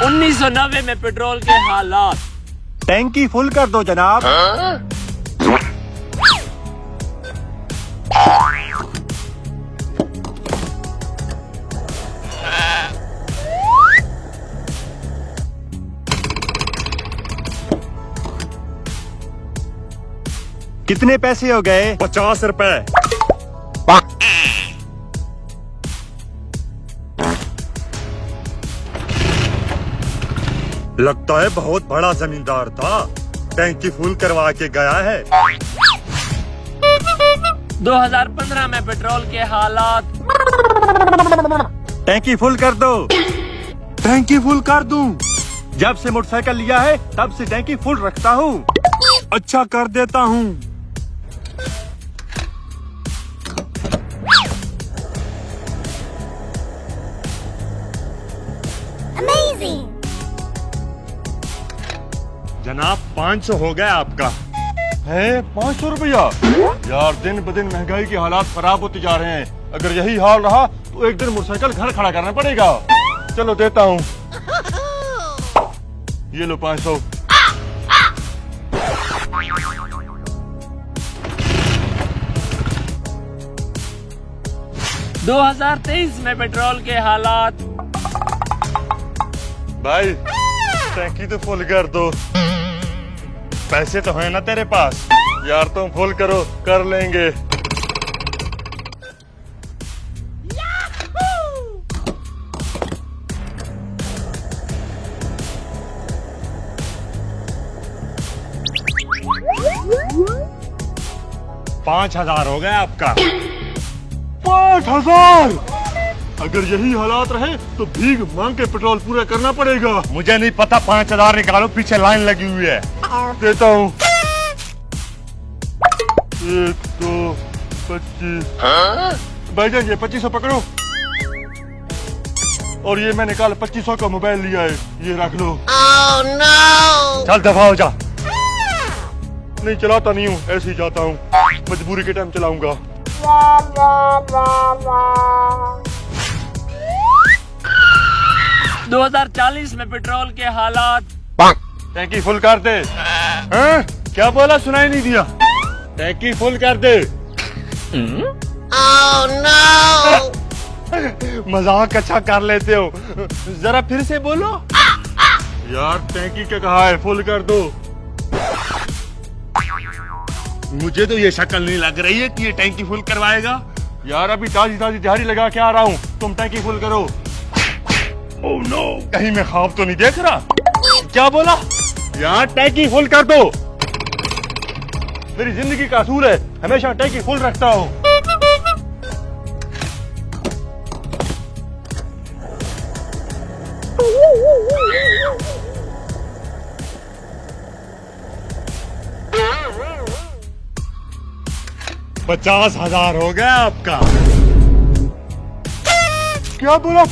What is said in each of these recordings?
1990 में पेट्रोल के हालात। टैंकी फुल कर दो जनाब। कितने पैसे हो गए? 50 रुपए। लगता है बहुत बड़ा जमींदार था, टैंकी फुल करवा के गया है। 2015 में पेट्रोल के हालात। टैंकी फुल कर दो। टैंकी फुल कर दूं? जब से मोटरसाइकिल लिया है तब से टैंकी फुल रखता हूँ। अच्छा कर देता हूँ। जनाब 500 हो गया आपका। है 500 रुपया? यार दिन ब दिन महंगाई के हालात खराब होते जा रहे हैं। अगर यही हाल रहा तो एक दिन मोटरसाइकिल घर खड़ा करना पड़ेगा। चलो देता हूँ, ये लो 500। । 2023 में पेट्रोल के हालात। भाई टैंकी तो फुल कर दो। पैसे तो है ना तेरे पास? यार तुम फुल करो, कर लेंगे। $5,000 हो गया आपका। 5,000? अगर यही हालात रहे तो भीख मांग के पेट्रोल पूरा करना पड़ेगा। मुझे नहीं पता, 5,000 निकालो, पीछे लाइन लगी हुई है। देता हूँ। 1 2 25। भाईजान ये 2500 पकड़ो। और ये मैंने कल 2500 का मोबाइल लिया है, ये रख लो। चल दफा हो जा। नहीं चलाता नहीं हूँ, ऐसे ही जाता हूँ, मजबूरी के टाइम चलाऊंगा। । 2040 में पेट्रोल के हालात। टैंकी फुल कर दे। हाँ? क्या बोला, सुनाई नहीं दिया? टैंकी फुल कर दे। मजाक अच्छा कर लेते हो, जरा फिर से बोलो। यार टैंकी क्या कहा है, फुल कर दो। मुझे तो ये शक्ल नहीं लग रही है कि ये टैंकी फुल करवाएगा। यार अभी ताजी ताजी दिहाड़ी लगा के आ रहा हूँ, तुम टैंकी फुल करो। ओह नो, कहीं मैं ख्वाब तो नहीं देख रहा? क्या बोला? यार टैंकी फुल कर दो। मेरी जिंदगी का असूल है, हमेशा टैंकी फुल रखता हूँ। $50,000 हो गया आपका। क्या बोला?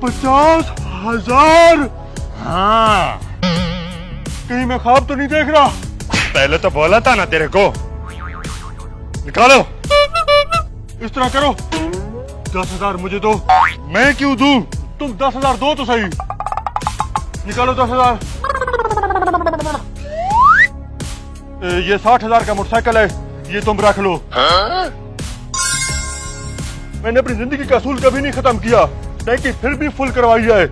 50,000? हाँ, कहीं मैं ख्वाब तो नहीं देख रहा? पहले तो बोला था ना तेरे को। निकालो, इस तरह करो। 10,000 मुझे दो। मैं क्यों दूं? तुम 10,000 दो तो सही। निकालो 10,000। ये 60,000 का मोटरसाइकिल है, ये तुम रख लो। मैंने अपनी जिंदगी का असूल कभी नहीं खत्म किया, टैंकी फिर भी फुल करवाई जाए।